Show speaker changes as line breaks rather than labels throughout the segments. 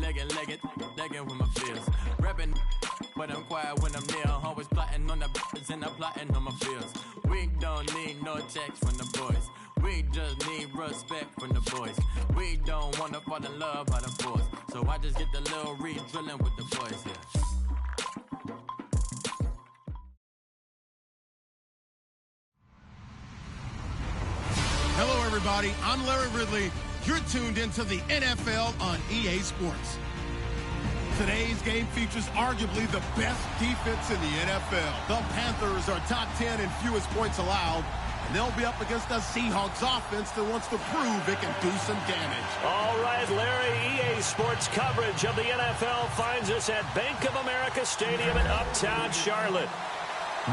legging with my fears. Reppin', but I'm quiet when I'm near. Always plotting on the b****s and I'm plotting on my fears. We don't need no checks from the boys. We just need respect from the boys. We don't wanna fall in love by the force. So I just get the little re-drilling with the boys, yeah.
Hello, everybody. I'm Larry Ridley. You're tuned into the NFL on EA Sports. Today's game features arguably the best defense in the NFL. The Panthers are top 10 in fewest points allowed, and they'll be up against a Seahawks offense that wants to prove it can do some damage.
All right, Larry, EA Sports coverage of the NFL finds us at Bank of America Stadium in Uptown Charlotte.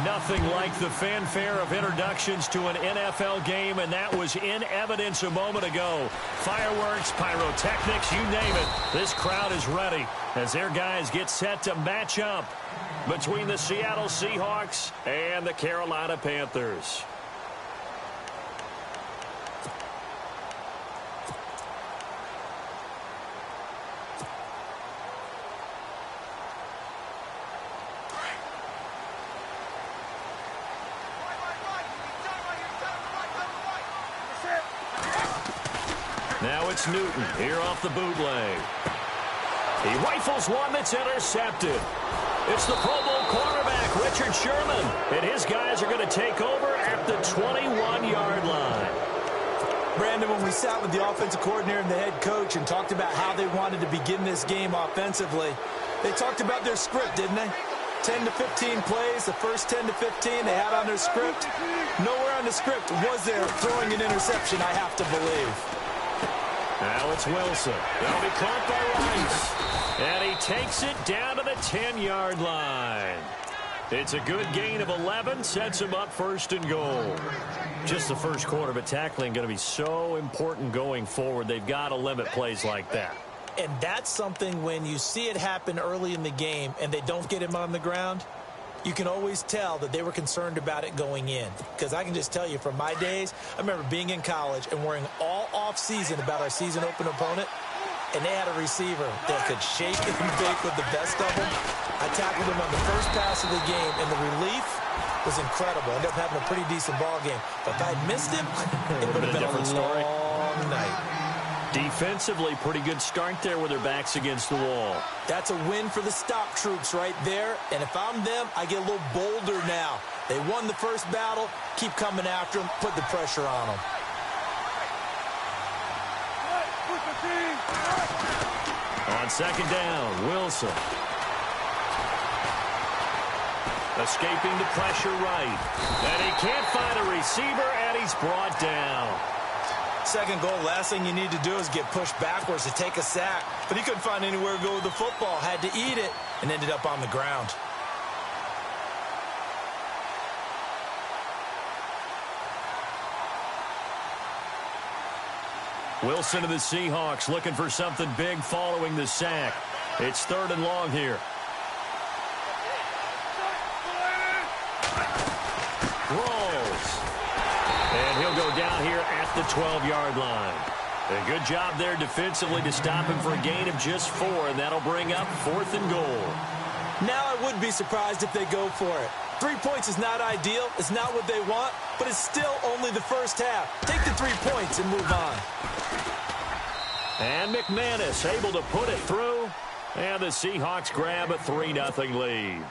Nothing like the fanfare of introductions to an NFL game, and that was in evidence a moment ago. Fireworks, pyrotechnics, you name it. This crowd is ready as their guys get set to match up between the Seattle Seahawks and the Carolina Panthers. Now it's Newton here off the bootleg. He rifles one that's intercepted. It's the Pro Bowl quarterback, Richard Sherman, and his guys are going to take over at the 21-yard line.
Brandon, when we sat with the offensive coordinator and the head coach and talked about how they wanted to begin this game offensively, they talked about their script, didn't they? 10 to 15 plays, the first 10 to 15 they had on their script. Nowhere on the script was there throwing an interception, I have to believe.
Now it's Wilson. That'll be caught by Rice. And he takes it down to the 10-yard line. It's a good gain of 11, sets him up first and goal. Just the first quarter, but tackling going to be so important going forward. They've got to limit plays like that.
And that's something when you see it happen early in the game and they don't get him on the ground, you can always tell that they were concerned about it going in. Because I can just tell you from my days, I remember being in college and worrying all off-season about our season open opponent, and they had a receiver that could shake and bake with the best of them. I tackled him on the first pass of the game, and the relief was incredible. Ended up having a pretty decent ball game. But if I had missed him, it would have been a different story. Long night.
Defensively, pretty good start there with their backs against the wall.
That's a win for the stop troops right there. And if I'm them, I get a little bolder now. They won the first battle. Keep coming after them. Put the pressure on them.
On second down, Wilson. Escaping the pressure right. And he can't find a receiver, and he's brought down.
Second goal, last thing you need to do is get pushed backwards to take a sack. But he couldn't find anywhere to go with the football. Had to eat it and ended up on the ground.
Wilson of the Seahawks looking for something big following the sack. It's third and long here. Rolls. And he'll go down here at the 12-yard line. A good job there defensively to stop him for a gain of just 4, and that'll bring up fourth and goal.
Now I wouldn't be surprised if they go for it. 3 points is not ideal. It's not what they want, but it's still only the first half. Take the 3 points and move on.
And McManus able to put it through, and the Seahawks grab a 3-0 lead.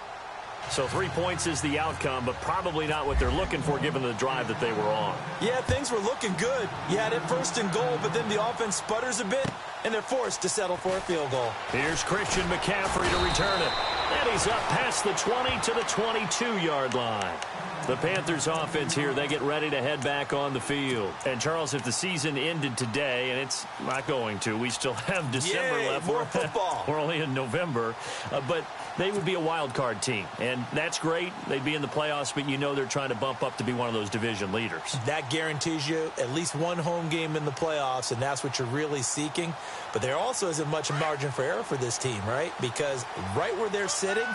So 3 points is the outcome, but probably not what they're looking for given the drive that they were on.
Yeah, things were looking good. You had it first and goal, but then the offense sputters a bit, and they're forced to settle for a field goal.
Here's Christian McCaffrey to return it. And he's up past the 20 to the 22-yard line. The Panthers offense here, they get ready to head back on the field. And, Charles, if the season ended today, and it's not going to, we still have December left.
More football.
We're only in November. But they would be a wild card team. And that's great. They'd be in the playoffs, but you know they're trying to bump up to be one of those division leaders.
That guarantees you at least one home game in the playoffs, and that's what you're really seeking. But there also isn't much margin for error for this team, right? Because right where they're sitting,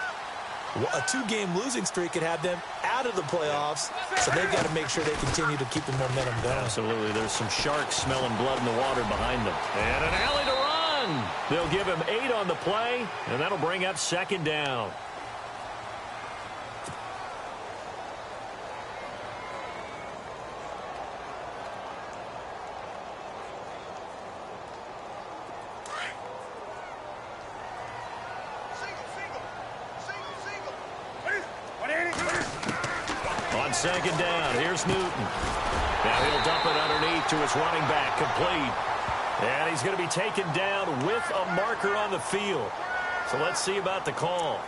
a 2-game losing streak could have them out of the playoffs, so they've got to make sure they continue to keep the momentum going.
Absolutely. There's some sharks smelling blood in the water behind them. And an alley to run. Done. They'll give him 8 on the play, and that'll bring up second down. On second down, here's Newton. Now he'll dump it underneath to his running back, complete. And he's going to be taken down with a marker on the field. So let's see about the call.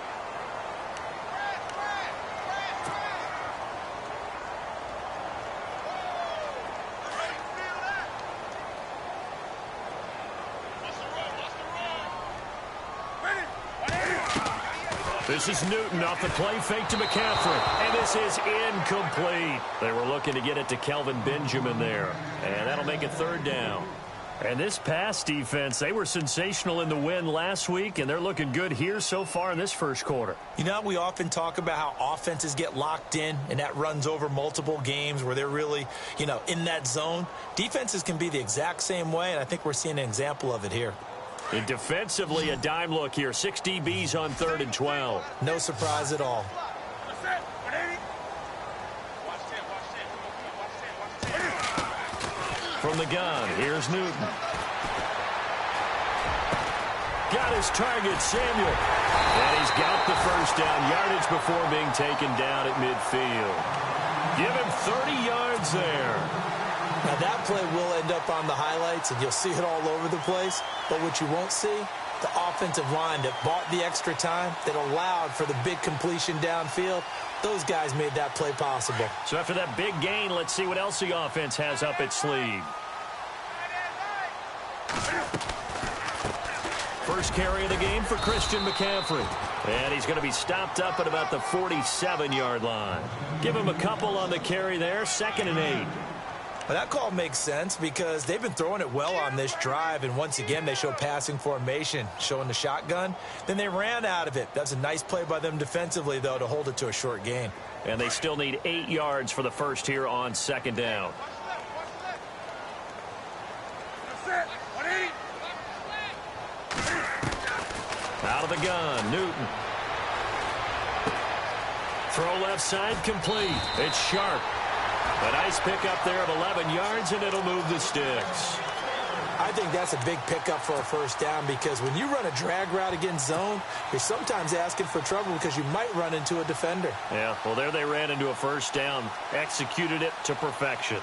This is Newton off the play fake to McCaffrey. And this is incomplete. They were looking to get it to Kelvin Benjamin there. And that'll make it third down. And this pass defense, they were sensational in the win last week, and they're looking good here so far in this first quarter.
You know, we often talk about how offenses get locked in, and that runs over multiple games where they're really, in that zone. Defenses can be the exact same way, and I think we're seeing an example of it here.
And defensively, a dime look here. 6 DBs on 3rd and 12.
No surprise at all.
From the gun, here's Newton. Got his target, Samuel. And he's got the first down yardage before being taken down at midfield. Give him 30 yards there.
Now that play will end up on the highlights, and you'll see it all over the place. But what you won't see, the offensive line that bought the extra time, that allowed for the big completion downfield, those guys made that play possible.
So after that big gain, let's see what else the offense has up its sleeve. First carry of the game for Christian McCaffrey. And he's going to be stopped up at about the 47-yard line. Give him a couple on the carry there, 2nd and 8.
Well, that call makes sense because they've been throwing it well on this drive, and once again they show passing formation, showing the shotgun. Then they ran out of it. That's a nice play by them defensively, though, to hold it to a short gain.
And they still need 8 yards for the first here on 2nd down. Out of the gun, Newton. Throw left side, complete. It's Sharp. A nice pickup there of 11 yards, and it'll move the sticks.
I think that's a big pickup for a first down because when you run a drag route against zone, you're sometimes asking for trouble because you might run into a defender.
Yeah, well, there they ran into a first down, executed it to perfection.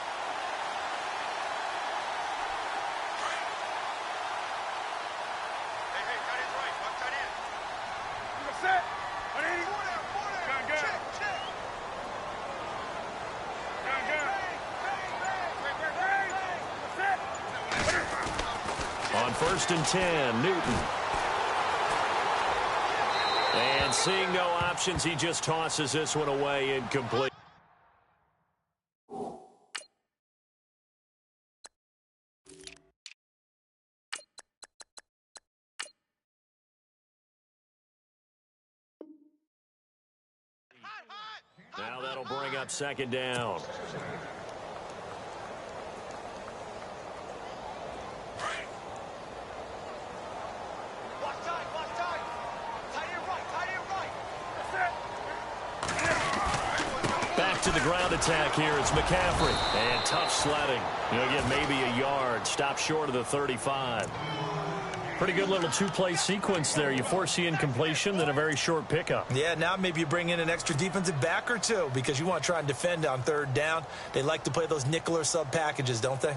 On 1st and 10, Newton. And seeing no options, he just tosses this one away incomplete. Now that'll bring up 2nd down. To the ground attack here. It's McCaffrey. And tough sledding. He'll get maybe a yard. Stop short of the 35. Pretty good little two-play sequence there. You force the incompletion, then a very short pickup.
Yeah, now maybe you bring in an extra defensive back or two because you want to try and defend on 3rd down. They like to play those nickel or sub packages, don't they?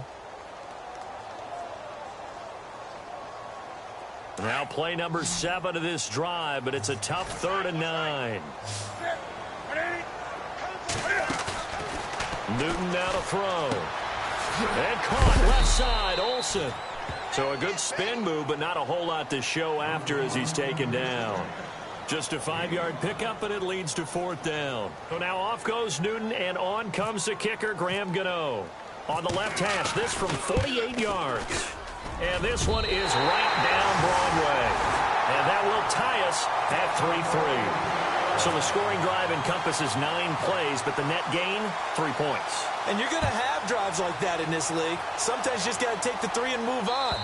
Now play number 7 of this drive, but it's a tough 3rd and 9. Newton now to throw. And caught left side, Olsen. So a good spin move, but not a whole lot to show after as he's taken down. Just a 5-yard pickup, and it leads to 4th down. So now off goes Newton, and on comes the kicker, Graham Gano. On the left hash, this from 48 yards. And this one is right down Broadway. And that will tie us at 3-3. So the scoring drive encompasses 9 plays, but the net gain, 3 points.
And you're going to have drives like that in this league. Sometimes you just got to take the 3 and move on.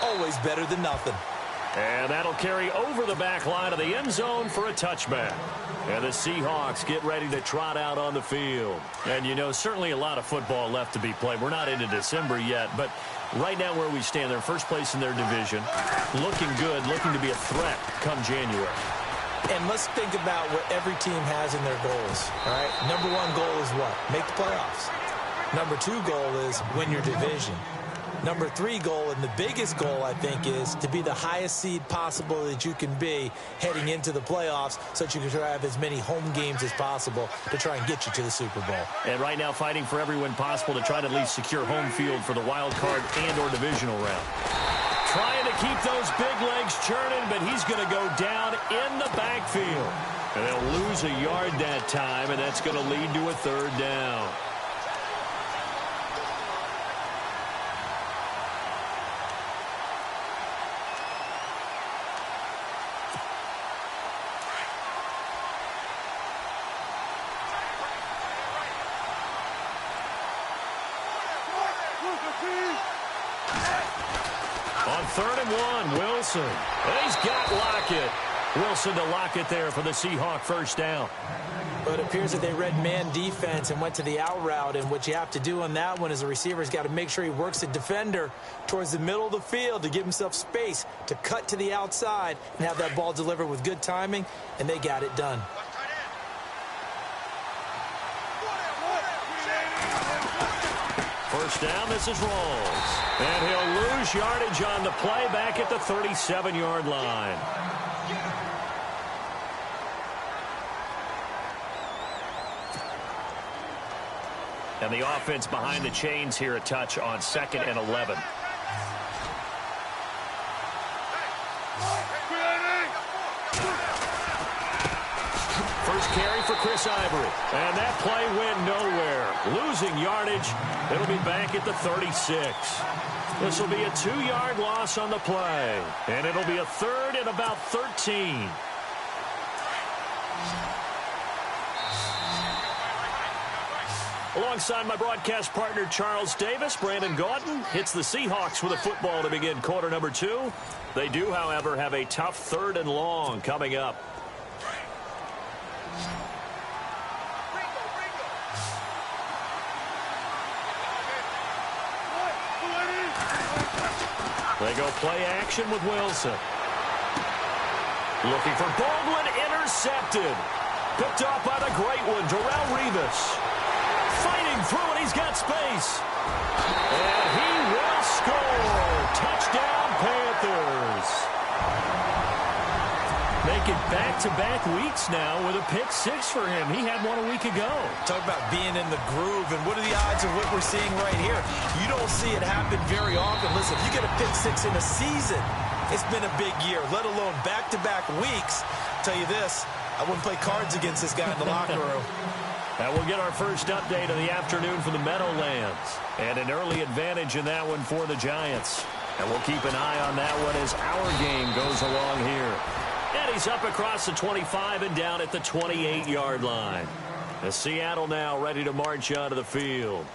always better than nothing.
And that'll carry over the back line of the end zone for a touchback. And the Seahawks get ready to trot out on the field. And, you know, certainly a lot of football left to be played. We're not into December yet, but right now where we stand, they're first place in their division. Looking good, looking to be a threat come January.
And let's think about what every team has in their goals, all right? Number one goal is what? Make the playoffs. Number two goal is win your division. Number three goal, and the biggest goal, I think, is to be the highest seed possible that you can be heading into the playoffs so that you can try to have as many home games as possible to try and get you to the Super Bowl.
And right now fighting for every win possible to try to at least secure home field for the wild card and or divisional round. Trying to keep those big legs churning, but he's going to go down in the backfield. And they'll lose a yard that time, and that's going to lead to a third down. On 3rd and 1, Wilson. And he's got Lockett. Wilson to Lockett there for the Seahawk first down.
But it appears that they read man defense and went to the out route. And what you have to do on that one is the receiver's got to make sure he works the defender towards the middle of the field to give himself space to cut to the outside and have that ball delivered with good timing. And they got it done.
First down, this is Rawls. And he'll lose yardage on the play back at the 37-yard line. And the offense behind the chains here a touch on 2nd and 11. First carry for Chris Ivory. And that play went nowhere. Losing yardage. It'll be back at the 36. This will be a 2-yard loss on the play. And it'll be a 3rd and about 13. Alongside my broadcast partner, Charles Davis, Brandon Gaudin hits the Seahawks with a football to begin quarter number 2. They do, however, have a tough 3rd and long coming up. They go play action with Wilson. Looking for Baldwin, intercepted. Picked off by the great one, Darrelle Revis. Fighting through it, he's got space. And he will score. Touchdown, Panthers. Making back-to-back weeks now with a pick 6 for him. He had one a week ago.
Talk about being in the groove, and what are the odds of what we're seeing right here? You don't see it happen very often. Listen, if you get a pick 6 in a season, it's been a big year, let alone back-to-back weeks. I'll tell you this, I wouldn't play cards against this guy in the locker room.
And we'll get our first update of the afternoon from the Meadowlands. And an early advantage in that one for the Giants. And we'll keep an eye on that one as our game goes along here. And he's up across the 25 and down at the 28-yard line. As Seattle now ready to march onto the field.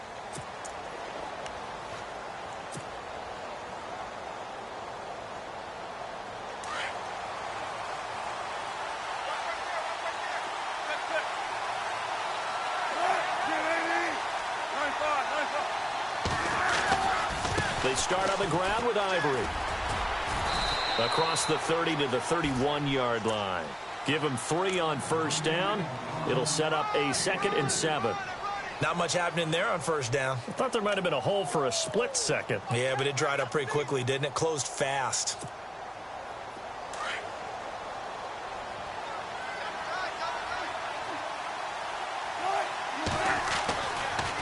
They start on the ground with Ivory. Across the 30 to the 31-yard line. Give him 3 on first down. It'll set up a 2nd and 7.
Not much happening there on first down.
I thought there might have been a hole for a split second.
Yeah, but it dried up pretty quickly, didn't it? Closed fast.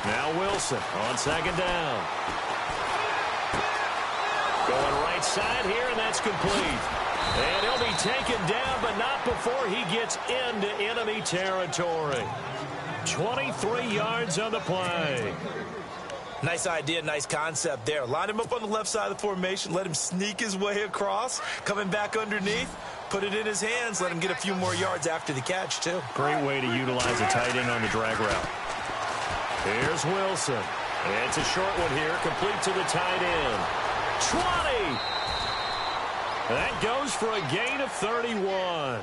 Now Wilson on 2nd down. Going right side here, and that's complete. And he'll be taken down, but not before he gets into enemy territory. 23 yards on the play.
Nice idea, nice concept there. Line him up on the left side of the formation, let him sneak his way across, coming back underneath, put it in his hands, let him get a few more yards after the catch, too.
Great way to utilize a tight end on the drag route. Here's Wilson. It's a short one here, complete to the tight end. 20! That goes for a gain of 31.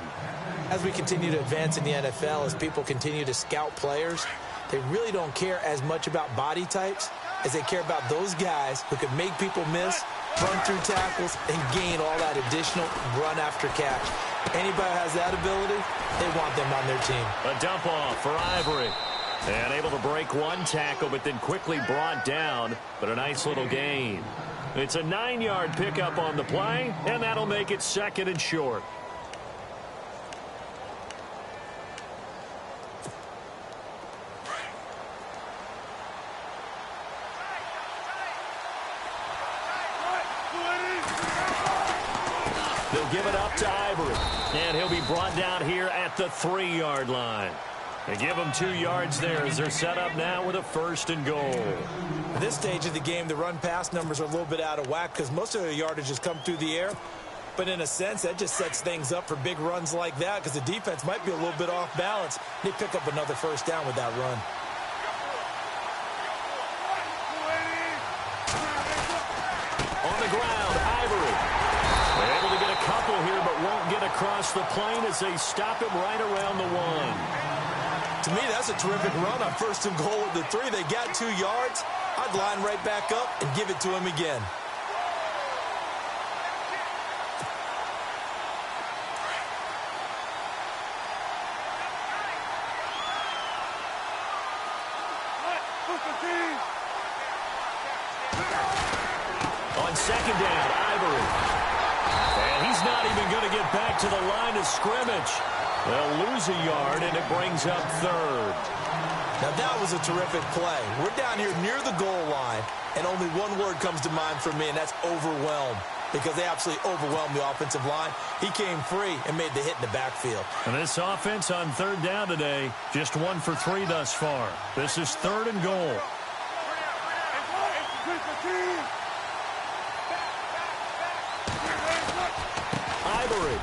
As we continue to advance in the NFL, as people continue to scout players, they really don't care as much about body types as they care about those guys who can make people miss, run through tackles, and gain all that additional run after catch. Anybody who has that ability, they want them on their team.
A dump off for Ivory. And able to break one tackle, but then quickly brought down, but a nice little gain. It's a 9-yard pickup on the play, and that'll make it 2nd and short. They'll give it up to Ivory, and he'll be brought down here at the 3-yard line. They give them 2 yards there as they're set up now with a 1st and goal.
At this stage of the game, the run-pass numbers are a little bit out of whack because most of the yardage has come through the air. But in a sense, that just sets things up for big runs like that because the defense might be a little bit off balance. They pick up another 1st down with that run.
On the ground, Ivory. They're able to get a couple here, but won't get across the plane as they stop him right around the 1.
To me, that's a terrific run on 1st and goal at the 3. They got 2 yards. I'd line right back up and give it to him again.
On 2nd down, Ivory. And he's not even going to get back to the line of scrimmage. They'll lose a yard, and it brings up 3rd.
Now, that was a terrific play. We're down here near the goal line, and only one word comes to mind for me, and that's overwhelmed, because they absolutely overwhelmed the offensive line. He came free and made the hit in the backfield.
And this offense on 3rd down today, just 1 for 3 thus far. This is 3rd and goal. Ivory.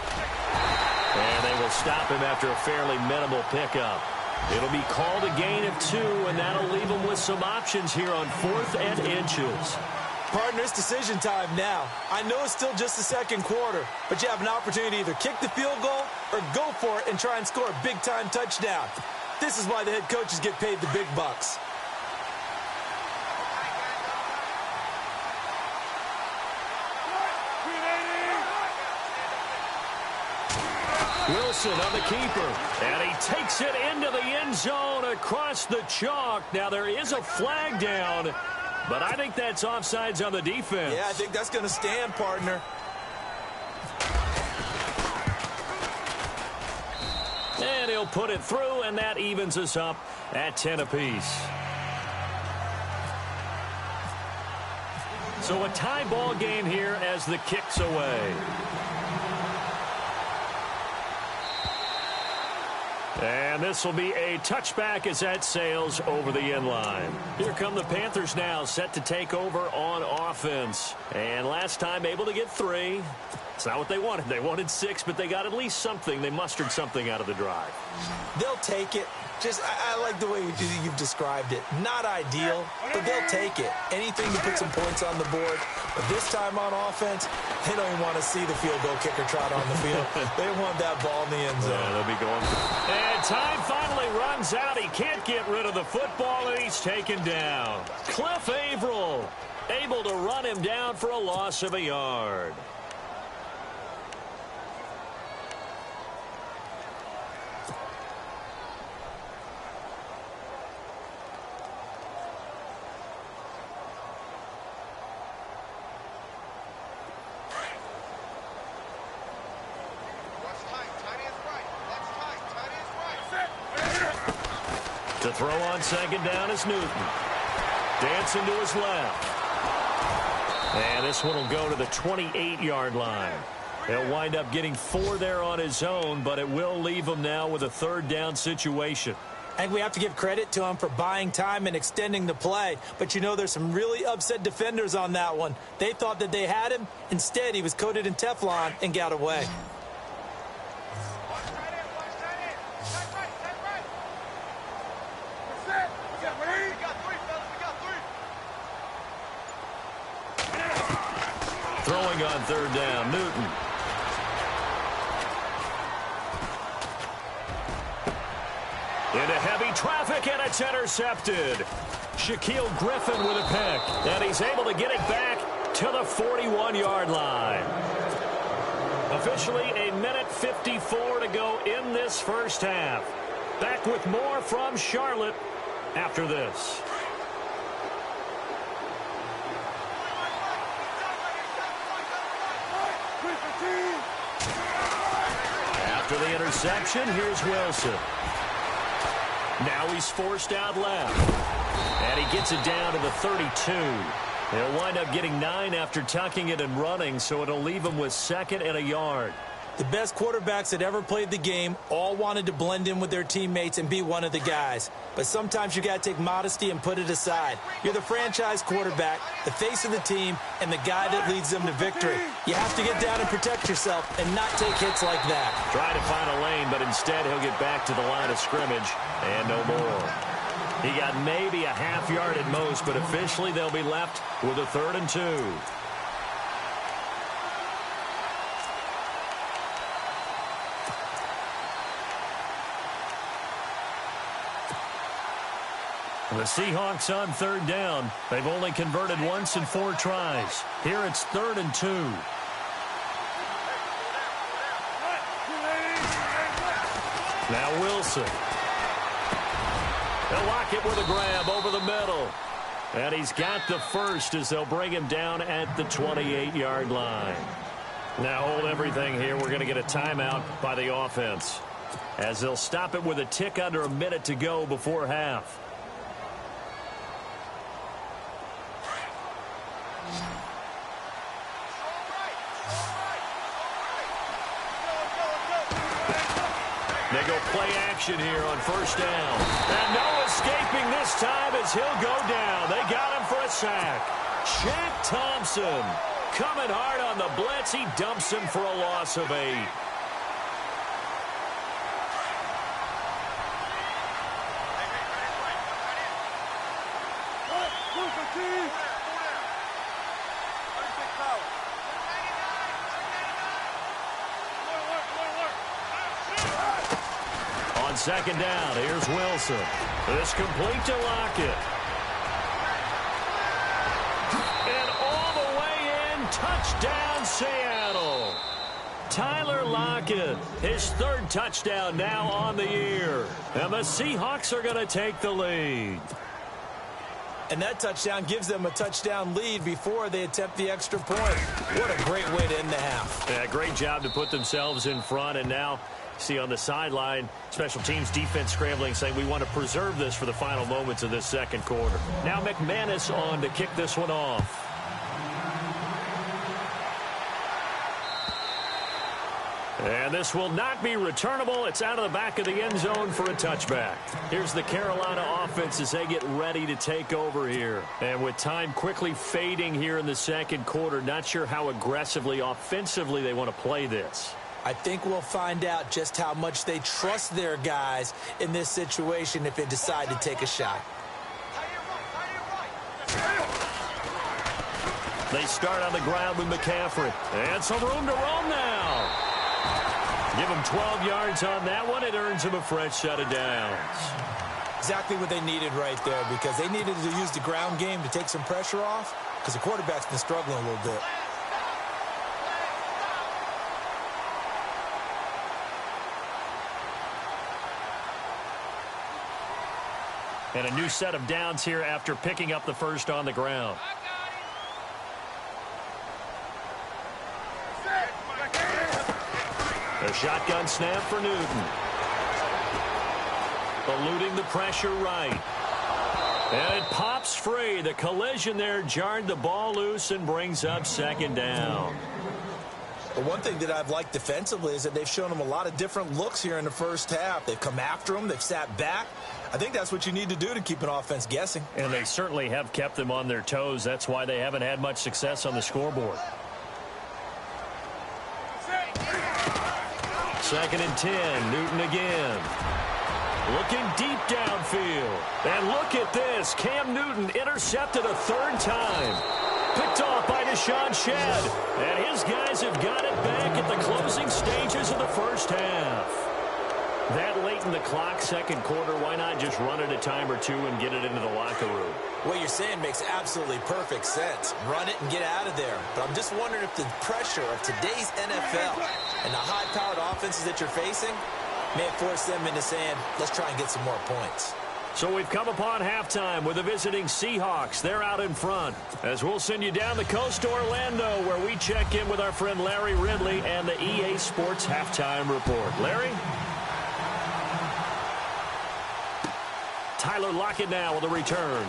And they will stop him after a fairly minimal pickup. It'll be called a gain of 2, and that'll leave them with some options here on 4th and inches.
Partner, it's decision time now. I know it's still just the 2nd quarter, but you have an opportunity to either kick the field goal or go for it and try and score a big-time touchdown. This is why the head coaches get paid the big bucks.
Wilson on the keeper, and he takes it into the end zone across the chalk. Now, there is a flag down, but I think that's offsides on the defense.
Yeah, I think that's going to stand, partner.
And he'll put it through, and that evens us up at 10 apiece. So a tie ball game here as the kick's away. And this will be a touchback as that sails over the end line. Here come the Panthers now, set to take over on offense. And last time able to get 3. It's not what they wanted. They wanted 6, but they got at least something. They mustered something out of the drive.
They'll take it. I like the way you've described it. Not ideal, but they'll take it. Anything to put some points on the board. But this time on offense, they don't even want to see the field goal kicker trot on the field. They want that ball in the end zone.
Yeah, they'll be going. And time finally runs out. He can't get rid of the football, and he's taken down. Cliff Averill able to run him down for a loss of a yard. To throw on 2nd down is Newton. Dancing to his left. And this one will go to the 28-yard line. He'll wind up getting 4 there on his own, but it will leave him now with a 3rd down situation.
I think we have to give credit to him for buying time and extending the play. But, you know, there's some really upset defenders on that one. They thought that they had him. Instead, he was coated in Teflon and got away.
Throwing on 3rd down, Newton. Into heavy traffic, and it's intercepted. Shaquille Griffin with a pick, and he's able to get it back to the 41-yard line. Officially a minute 54 to go in this first half. Back with more from Charlotte after this. After the interception, here's Wilson. Now he's forced out left. And he gets it down to the 32. He'll wind up getting 9 after tucking it and running, so it'll leave him with 2nd and a yard.
The best quarterbacks that ever played the game all wanted to blend in with their teammates and be one of the guys. But sometimes you got to take modesty and put it aside. You're the franchise quarterback, the face of the team, and the guy that leads them to victory. You have to get down and protect yourself and not take hits like that.
Trying to find a lane, but instead he'll get back to the line of scrimmage and no more. He got maybe a half yard at most, but officially they'll be left with a 3rd and 2. The Seahawks on 3rd down. They've only converted once in 4 tries. Here it's 3rd and 2. Now Wilson. They'll lock it with a grab over the middle. And he's got the first as they'll bring him down at the 28-yard line. Now hold everything here. We're going to get a timeout by the offense, as they'll stop it with a tick under a minute to go before half. They go play action here on 1st down. And no escaping this time as he'll go down. They got him for a sack. Shaq Thompson coming hard on the blitz. He dumps him for a loss of 8. On 2nd down, here's Wilson. This complete to Lockett. And all the way in, touchdown Seattle. Tyler Lockett, his 3rd touchdown now on the year. And the Seahawks are going to take the lead.
And that touchdown gives them a touchdown lead before they attempt the extra point. What a great way to end the half.
Yeah, great job to put themselves in front. And now, see on the sideline, special teams defense scrambling, saying we want to preserve this for the final moments of this 2nd quarter. Now McManus on to kick this one off. And this will not be returnable. It's out of the back of the end zone for a touchback. Here's the Carolina offense as they get ready to take over here. And with time quickly fading here in the 2nd quarter, not sure how aggressively, offensively they want to play this.
I think we'll find out just how much they trust their guys in this situation if they decide to take a shot.
They start on the ground with McCaffrey. And some room to roam now. Give him 12 yards on that one. It earns him a fresh set of downs.
Exactly what they needed right there, because they needed to use the ground game to take some pressure off, because the quarterback's been struggling a little bit.
And a new set of downs here after picking up the first on the ground. A shotgun snap for Newton. Eluding the pressure right. And it pops free. The collision there jarred the ball loose and brings up 2nd down.
But one thing that I've liked defensively is that they've shown them a lot of different looks here in the first half. They've come after them. They've sat back. I think that's what you need to do to keep an offense guessing.
And they certainly have kept them on their toes. That's why they haven't had much success on the scoreboard. 2nd and 10. Newton again. Looking deep downfield. And look at this. Cam Newton intercepted a 3rd time. Picked off by Deshaun Shedd. And his guys have got it back at the closing stages of the first half. That late in the clock, second quarter. Why not just run it a time or two and get it into the locker room?
What you're saying makes absolutely perfect sense. Run it and get out of there. But I'm just wondering if the pressure of today's NFL and the high-powered offenses that you're facing may force them into saying, let's try and get some more points.
So we've come upon halftime with the visiting Seahawks. They're out in front. As we'll send you down the coast to Orlando, where we check in with our friend Larry Ridley and the EA Sports Halftime Report. Larry? Tyler Lockett now with a return.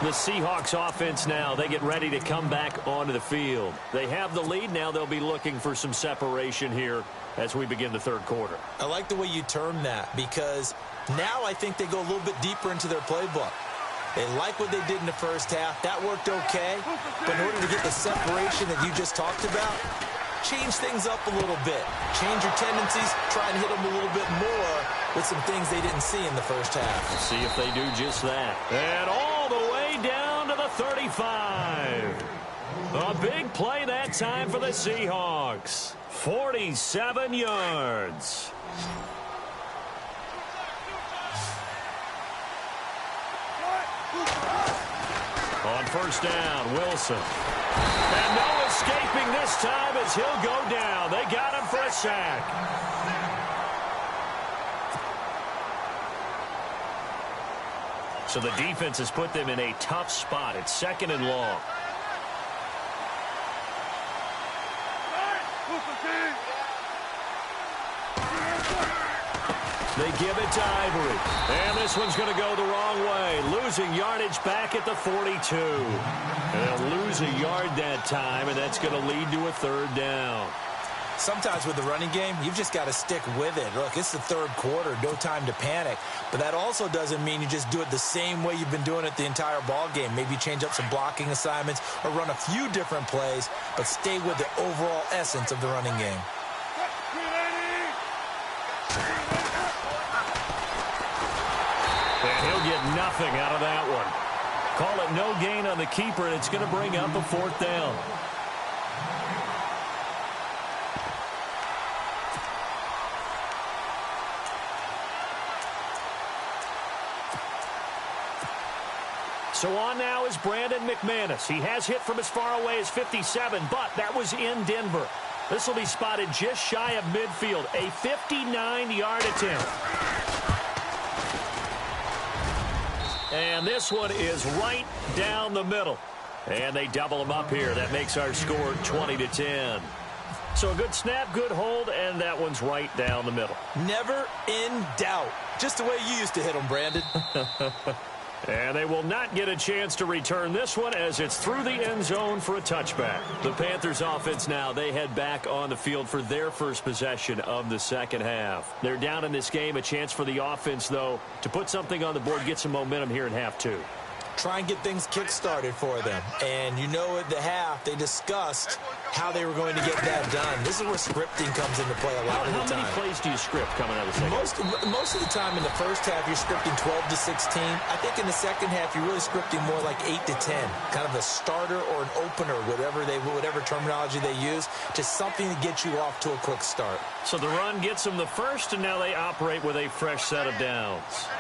The Seahawks offense now, they get ready to come back onto the field. They have the lead. Now they'll be looking for some separation here as we begin the third quarter.
I like the way you term that, because now I think they go a little bit deeper into their playbook. They like what they did in the first half. That worked okay. But in order to get the separation that you just talked about, change things up a little bit. Change your tendencies. Try and hit them a little bit more with some things they didn't see in the first half.
Let's see if they do just that. And all the way down to the 35. A big play that time for the Seahawks. 47 yards. On first down, Wilson. And no escaping this time as he'll go down. They got him for a sack. So the defense has put them in a tough spot. It's second and long. They give it to Ivory. And this one's going to go the wrong way. Losing yardage back at the 42. And they'll lose a yard that time, and that's going to lead to a third down.
Sometimes with the running game, you've just got to stick with it. Look, it's the third quarter, no time to panic. But that also doesn't mean you just do it the same way you've been doing it the entire ball game. Maybe change up some blocking assignments or run a few different plays, but stay with the overall essence of the running game.
And he'll get nothing out of that one. Call it no gain on the keeper, and it's going to bring up a fourth down. So on now is Brandon McManus. He has hit from as far away as 57, but that was in Denver. This will be spotted just shy of midfield. A 59-yard attempt. And this one is right down the middle. And they double them up here. That makes our score 20-10. So a good snap, good hold, and that one's right down the middle.
Never in doubt. Just the way you used to hit them, Brandon.
And they will not get a chance to return this one as it's through the end zone for a touchback. The Panthers offense now, they head back on the field for their first possession of the second half. They're down in this game. A chance for the offense, though, to put something on the board, get some momentum here in half two.
Try and get things kick-started for them. And you know at the half, they discussed how they were going to get that done. This is where scripting comes into play a lot of the time.
How many plays do you script coming out of the second half?
Most of the time in the first half, you're scripting 12 to 16. I think in the second half, you're really scripting more like 8 to 10. Kind of a starter or an opener, whatever terminology they use. Just something to get you off to a quick start.
So the run gets them the first, and now they operate with a fresh set of downs.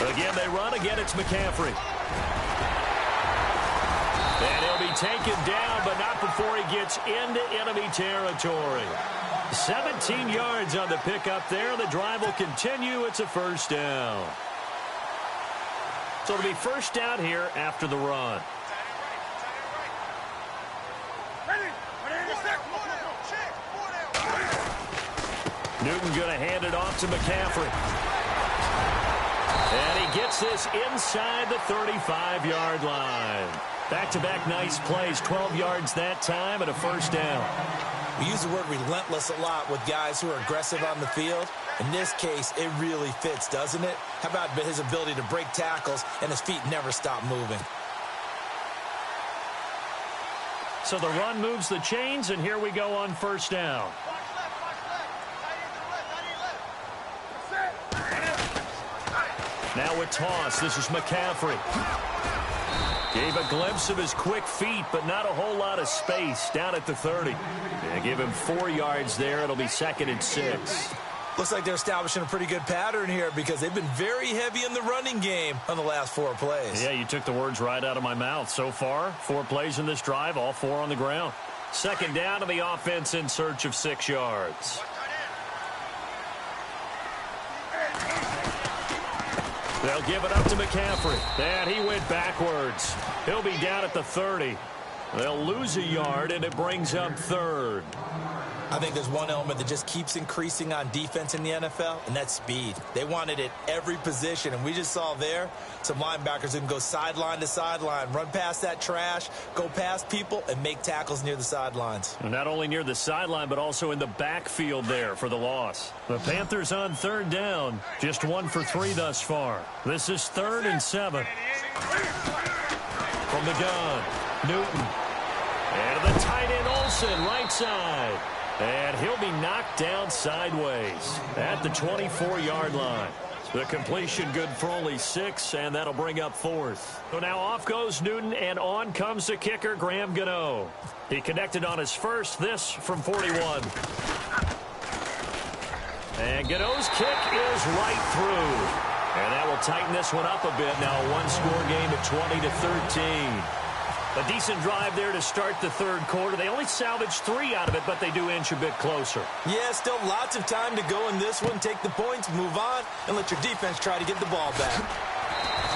Again, they run. Again, it's McCaffrey. And he'll be taken down, but not before he gets into enemy territory. 17 yards on the pickup there. The drive will continue. It's a first down. So it'll be first down here after the run. Newton going to hand it off to McCaffrey. And he gets this inside the 35-yard line. Back-to-back nice plays, 12 yards that time and a first down.
We use the word relentless a lot with guys who are aggressive on the field. In this case, it really fits, doesn't it? How about his ability to break tackles and his feet never stop moving?
So the run moves the chains, and here we go on first down. Now with toss, this is McCaffrey. Gave a glimpse of his quick feet, but not a whole lot of space down at the 30. Yeah, give him 4 yards there. It'll be 2nd and 6.
Looks like they're establishing a pretty good pattern here because they've been very heavy in the running game on the last 4 plays.
Yeah, you took the words right out of my mouth. So far, 4 plays in this drive, all 4 on the ground. 2nd down to the offense in search of 6 yards. They'll give it up to McCaffrey. And he went backwards. He'll be down at the 30. They'll lose a yard, and it brings up 3rd.
I think there's one element that just keeps increasing on defense in the NFL, and that's speed. They want it at every position, and we just saw there some linebackers who can go sideline to sideline, run past that trash, go past people, and make tackles near the sidelines.
And not only near the sideline, but also in the backfield there for the loss. The Panthers on 3rd down, just 1 for 3 thus far. This is 3rd and 7. From the gun, Newton. And the tight end Olsen, right side. And he'll be knocked down sideways at the 24-yard line. The completion good for only 6, and that'll bring up 4th. So now off goes Newton, and on comes the kicker, Graham Gano. He connected on his first, this from 41. And Gano's kick is right through. And that will tighten this one up a bit. Now a one-score game at 20-13. A decent drive there to start the 3rd quarter. They only salvaged 3 out of it, but they do inch a bit closer.
Yeah, still lots of time to go in this one. Take the points, move on, and let your defense try to get the ball back.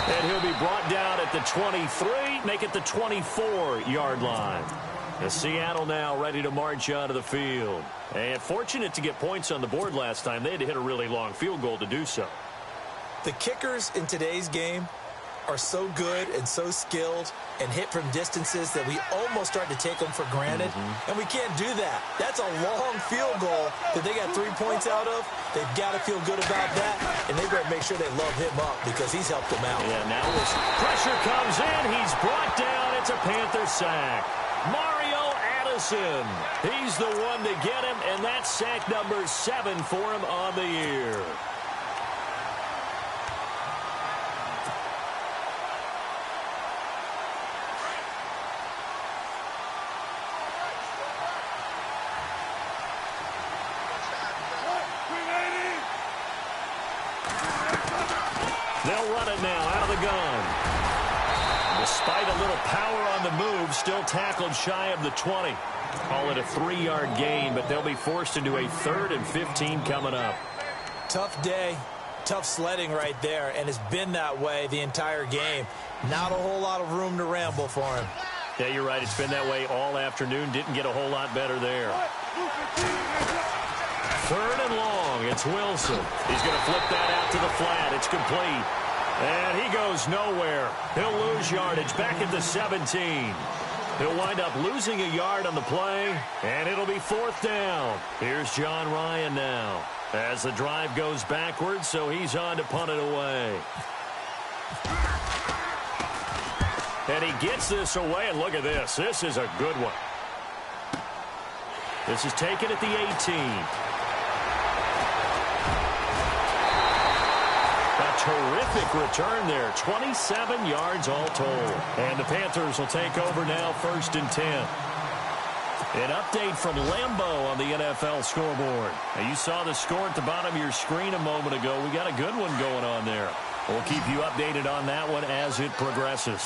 And he'll be brought down at the 23, make it the 24-yard line. The Seattle now ready to march out of the field. And fortunate to get points on the board last time. They had to hit a really long field goal to do so.
The kickers in today's game are so good and so skilled and hit from distances that we almost start to take them for granted. And we can't do that. That's a long field goal that they got 3 points out of. They've got to feel good about that, and they better make sure they love him up because he's helped them out.
Yeah, now as pressure comes in, he's brought down. It's a Panther sack. Mario Addison. He's the one to get him, and that's sack number 7 for him on the year. They'll run it now out of the gun. Despite a little power on the move, still tackled shy of the 20. Call it a 3-yard gain, but they'll be forced into a 3rd and 15 coming up.
Tough day, tough sledding right there, and it's been that way the entire game. Not a whole lot of room to ramble for him.
Yeah, you're right. It's been that way all afternoon. Didn't get a whole lot better there. 3rd and long. It's Wilson. He's going to flip that out to the flat. It's complete. And he goes nowhere. He'll lose yardage back at the 17. He'll wind up losing a yard on the play, and it'll be 4th down. Here's John Ryan now as the drive goes backwards, so he's on to punt it away. And he gets this away, and look at this. This is a good one. This is taken at the 18. Terrific return there. 27 yards all told. And the Panthers will take over now 1st and 10. An update from Lambeau on the NFL scoreboard. Now, you saw the score at the bottom of your screen a moment ago. We got a good one going on there. We'll keep you updated on that one as it progresses.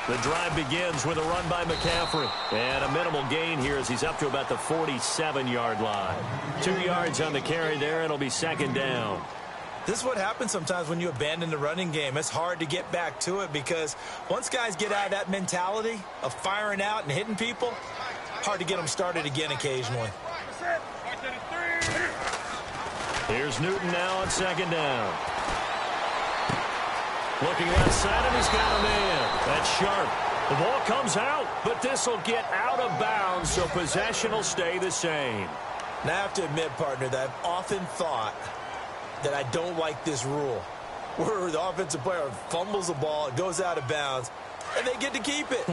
The drive begins with a run by McCaffrey. And a minimal gain here as he's up to about the 47-yard line. 2 yards on the carry there. It'll be 2nd down.
This is what happens sometimes when you abandon the running game. It's hard to get back to it because once guys get out of that mentality of firing out and hitting people, hard to get them started again occasionally.
Here's Newton now on 2nd down. Looking left side, and he's got a man. That's sharp. The ball comes out, but this will get out of bounds, so possession will stay the same.
Now I have to admit, partner, that I've often thought that I don't like this rule. where the offensive player fumbles the ball, it goes out of bounds, and they get to keep it.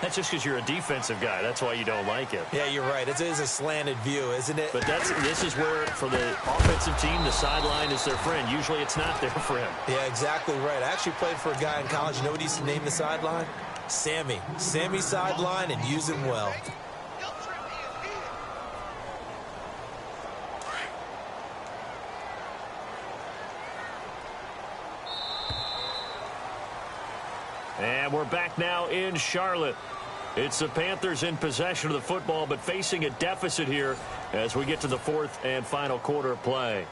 That's just because you're a defensive guy. That's why you don't like it.
Yeah, you're right. It is a slanted view, isn't it?
But this is where, for the offensive team, the sideline is their friend. Usually it's not their friend.
Yeah, exactly right. I actually played for a guy in college. You know what he used to name the sideline? Sammy. Sammy sideline, and use him well.
And we're back now in Charlotte. It's the Panthers in possession of the football, but facing a deficit here as we get to the fourth and final quarter of play.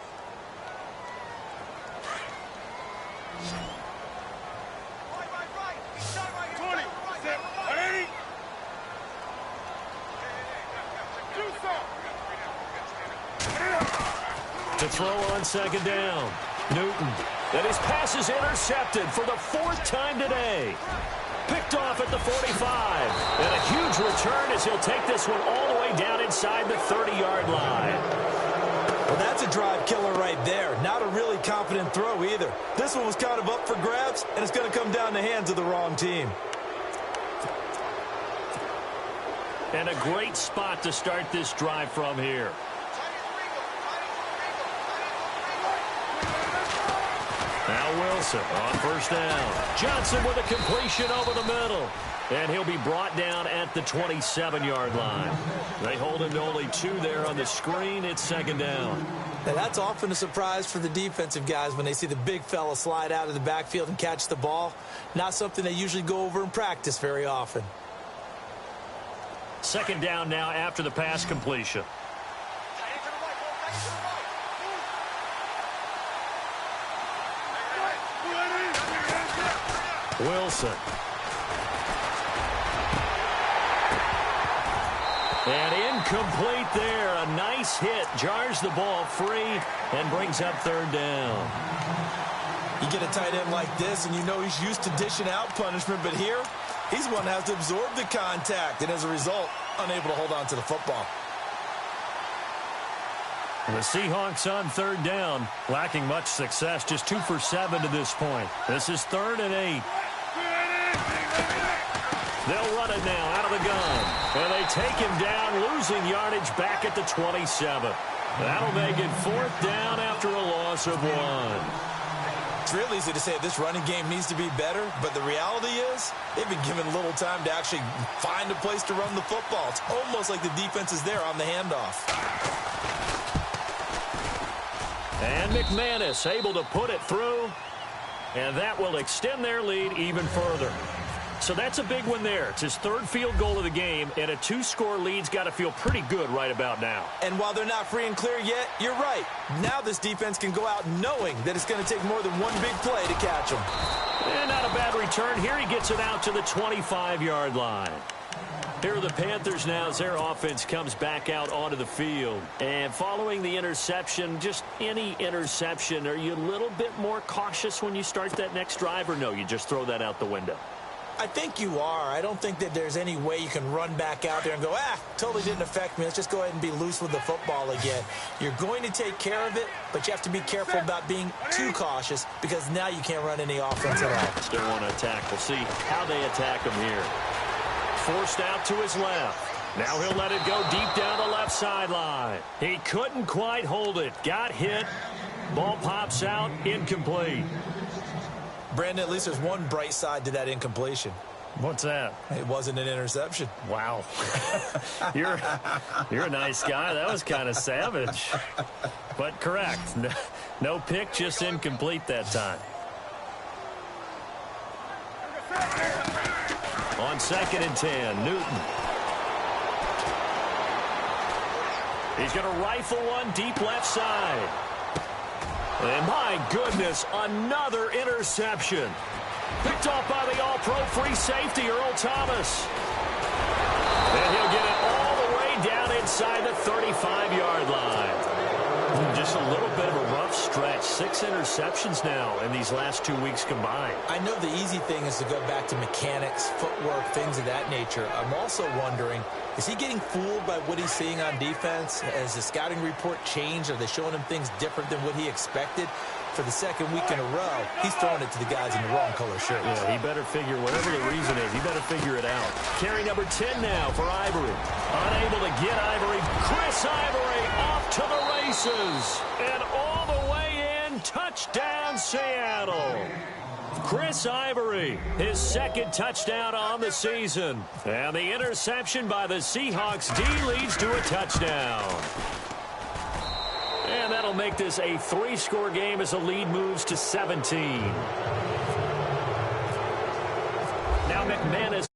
To throw on second down, Newton. And his pass is intercepted for the fourth time today. Picked off at the 45. And a huge return as he'll take this one all the way down inside the 30-yard line.
Well, that's a drive killer right there. Not a really confident throw either. This one was kind of up for grabs, and it's going to come down in the hands of the wrong team.
And a great spot to start this drive from here. Now Wilson on first down. Johnson with a completion over the middle. And he'll be brought down at the 27-yard line. They hold him to only 2 there on the screen. It's second down.
Now, that's often a surprise for the defensive guys when they see the big fella slide out of the backfield and catch the ball. Not something they usually go over in practice very often.
Second down now after the pass completion. Wilson. And incomplete there. A nice hit. Jars the ball free and brings up third down.
You get a tight end like this, and you know he's used to dishing out punishment, but here, he's one that has to absorb the contact, and as a result, unable to hold on to the football.
The Seahawks on third down, lacking much success, just 2 for 7 to this point. This is 3rd and 8. They'll run it now out of the gun. And they take him down, losing yardage back at the 27. That'll make it 4th down after a loss of 1.
It's real easy to say this running game needs to be better, but the reality is they've been given little time to actually find a place to run the football. It's almost like the defense is there on the handoff.
And McManus able to put it through, and that will extend their lead even further. So that's a big one there. It's his 3rd field goal of the game, and a 2-score lead's got to feel pretty good right about now.
And while they're not free and clear yet, you're right. Now this defense can go out knowing that it's going to take more than one big play to catch them.
And not a bad return. Here he gets it out to the 25-yard line. Here are the Panthers now as their offense comes back out onto the field. And following the interception, just any interception, are you a little bit more cautious when you start that next drive, or no, you just throw that out the window?
I think you are. I don't think that there's any way you can run back out there and go, totally didn't affect me. Let's just go ahead and be loose with the football again. You're going to take care of it, but you have to be careful about being too cautious because now you can't run any offense at all.
Still want to attack. We'll see how they attack him here. Forced out to his left. Now he'll let it go deep down the left sideline. He couldn't quite hold it. Got hit. Ball pops out. Incomplete.
Brandon, at least there's one bright side to that incompletion.
What's that?
It wasn't an interception.
Wow. You're a nice guy. That was kind of savage. But correct. No pick, just incomplete that time. On 2nd and 10, Newton. He's going to rifle one deep left side. And my goodness, another interception. Picked off by the all-pro free safety, Earl Thomas. And he'll get it all the way down inside the 35-yard line. Just a little bit of a rough stretch. 6 interceptions now in these last 2 weeks combined.
I know the easy thing is to go back to mechanics, footwork, things of that nature. I'm also wondering, is he getting fooled by what he's seeing on defense? Has the scouting report changed? Are they showing him things different than what he expected? for the second week in a row, he's throwing it to the guys in the wrong color shirts.
Yeah, he better figure, whatever the reason is, he better figure it out. Carry number 10 now for Ivory. Unable to get Ivory. Chris Ivory off to the races. And all the way in, touchdown Seattle. Chris Ivory, his second touchdown on the season. And the interception by the Seahawks D leads to a touchdown. And that'll make this a 3-score game as the lead moves to 17. Now McManus.